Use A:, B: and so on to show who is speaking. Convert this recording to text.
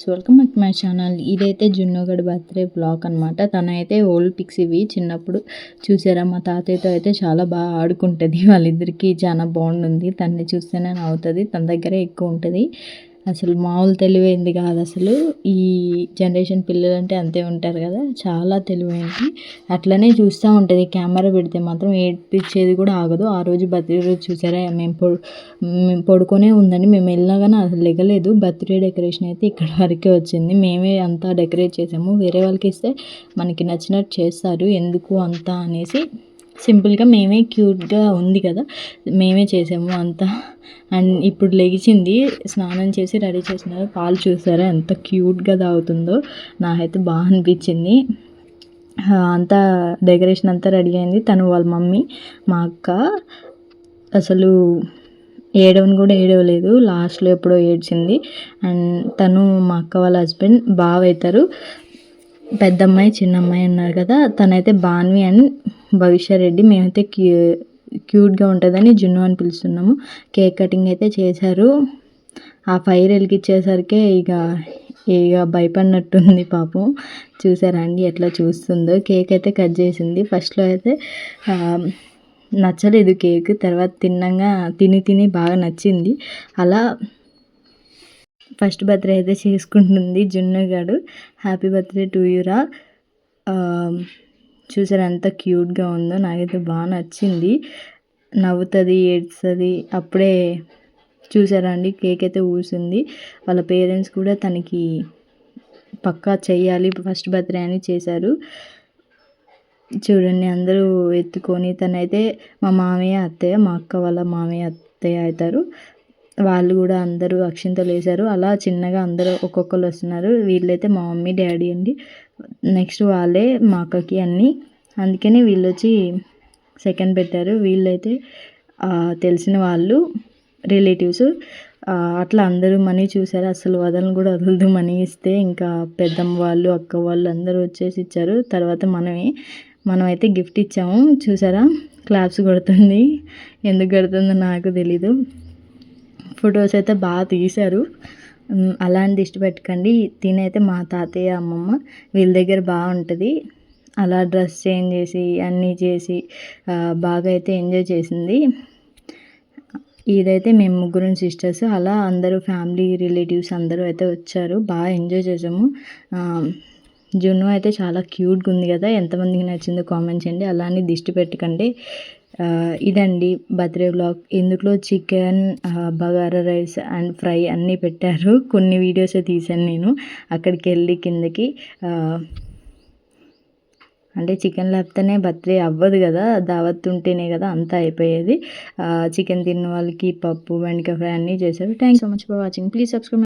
A: Welcome back to my channel. ఇదైతే జున్నుగడ్ birthday blog అనమాట. తనైతే ఓల్డ్ పిక్స్ ఇవి చిన్నప్పుడు చూసారా, మా తాతయ్యతో అయితే చాలా బాగా ఆడుకుంటుంది. వాళ్ళిద్దరికీ చాలా బాండ్ ఉంది. తనని చూస్తేనే నవ్వుతుంది. తన దగ్గరే ఎక్కువ ఉంటుంది. అసలు మామూలు తెలివైంది కాదు అసలు. ఈ జనరేషన్ పిల్లలంటే అంతే ఉంటారు కదా, చాలా తెలివైంది. అట్లనే చూస్తూ ఉంటుంది. కెమెరా పెడితే మాత్రం ఏడ్పించేది కూడా ఆగదు. ఆ రోజు బర్త్డే రోజు చూసారా, మేము పడుకొనే ఉందండి. మేము వెళ్ళినా కానీ అసలు లెగలేదు. బర్త్డే డెకరేషన్ అయితే ఇక్కడ వరకే వచ్చింది. మేమే అంతా డెకరేట్ చేసాము. వేరే వాళ్ళకి ఇస్తే మనకి నచ్చినట్టు చేస్తారు, ఎందుకు అంతా అనేసి సింపుల్గా మేమే క్యూట్గా ఉంది కదా మేమే చేసాము అంతా. అండ్ ఇప్పుడు లెగిచింది, స్నానం చేసి రెడీ చేసినారు. పాలు చూసారా ఎంత క్యూట్గా తాగుతుందో, నాకైతే బాగా అనిపించింది. అంతా డెకరేషన్ అంతా రెడీ అయింది. తను వాళ్ళ మమ్మీ, మా అక్క అసలు ఏడవని కూడా ఏడవలేదు. లాస్ట్లో ఎప్పుడో ఏడ్చింది. అండ్ తను మా అక్క వాళ్ళ హస్బెండ్ బావ అవుతారు. పెద్దమ్మాయి చిన్నమ్మాయి ఉన్నారు కదా, తనైతే బాన్వి అండ్ భవిష్యరెడ్డి. మేమైతే క్యూట్గా ఉంటుందని జున్ను అని పిలుస్తున్నాము. కేక్ కటింగ్ అయితే చేశారు. ఆ ఫైర్ వెలిగించేసరికి ఇక భయపడినట్టుంది పాపం. చూసారా అండి ఎట్లా చూస్తుందో. కేక్ అయితే కట్ చేసింది. ఫస్ట్లో అయితే నచ్చలేదు కేక్, తర్వాత తిని బాగా నచ్చింది. అలా ఫస్ట్ బర్త్డే అయితే చేసుకుంటుంది జున్నుగాడు. హ్యాపీ బర్త్డే టు యూరా. చూసారా ఎంత క్యూట్గా ఉందో, నాకైతే బాగా నచ్చింది. నవ్వుతుంది, ఏడుస్తుంది. అప్పుడే చూసారా అండి కేక్ అయితే ఊసింది. వాళ్ళ పేరెంట్స్ కూడా తనకి పక్కా చెయ్యాలి ఫస్ట్ బర్త్డే అని చేశారు. చూడండి అందరూ ఎత్తుకొని. తనైతే మా మామయ్య అత్తయ్య, మా అక్క వాళ్ళ మామయ్య అత్తయ్య అవుతారు. వాళ్ళు కూడా అందరూ అక్షింతలు వేశారు. అలా చిన్నగా అందరూ ఒక్కొక్కరు వస్తున్నారు. వీళ్ళైతే మా మమ్మీ డాడీ అండి. నెక్స్ట్ వాళ్ళే మా అక్కకి అన్నీ. అందుకనే వీళ్ళు వచ్చి సెకండ్ పెట్టారు. వీళ్ళైతే తెలిసిన వాళ్ళు, రిలేటివ్స్. అట్లా అందరూ మనీ చూసారు. అసలు వదలదు మనీ ఇస్తే. ఇంకా పెద్దమ్మ వాళ్ళు, అక్క వాళ్ళు అందరూ వచ్చేసి ఇచ్చారు. తర్వాత మనమైతే గిఫ్ట్ ఇచ్చాము. చూసారా క్లాప్స్ కొడుతుంది. ఎందుకు కొడుతుందో నాకు తెలీదు. ఫొటోస్ అయితే బాగా తీశారు. అలాంటి దిష్టి పెట్టకండి. తినైతే మా తాతయ్య అమ్మమ్మ వీళ్ళ దగ్గర బాగుంటుంది. అలా డ్రెస్ చేంజ్ చేసి అన్నీ చేసి బాగా అయితే ఎంజాయ్ చేసింది. ఇదైతే మేము ముగ్గురం సిస్టర్స్. అలా అందరూ ఫ్యామిలీ రిలేటివ్స్ అందరూ అయితే వచ్చారు. బాగా ఎంజాయ్ చేసాము. జున్ను అయితే చాలా క్యూట్గా ఉంది కదా, ఎంతమందికి నచ్చిందో కామెంట్ చేయండి. అలానే దిష్టి పెట్టకండి. ఇదండి బర్త్డే వ్లాగ్. ఇందులో chicken, bagara rice and fry అన్నీ పెట్టారు. కొన్ని వీడియోసే తీశాను నేను అక్కడికి వెళ్ళి కిందకి. అంటే చికెన్ లేకపోతేనే బర్త్డే అవ్వదు కదా, దావత్ ఉంటేనే కదా అంతా అయిపోయేది. చికెన్ తిన్న వాళ్ళకి పప్పు, బెండకాయ ఫ్రై అన్నీ చేశారు. Thanks so much for watching. Please subscribe.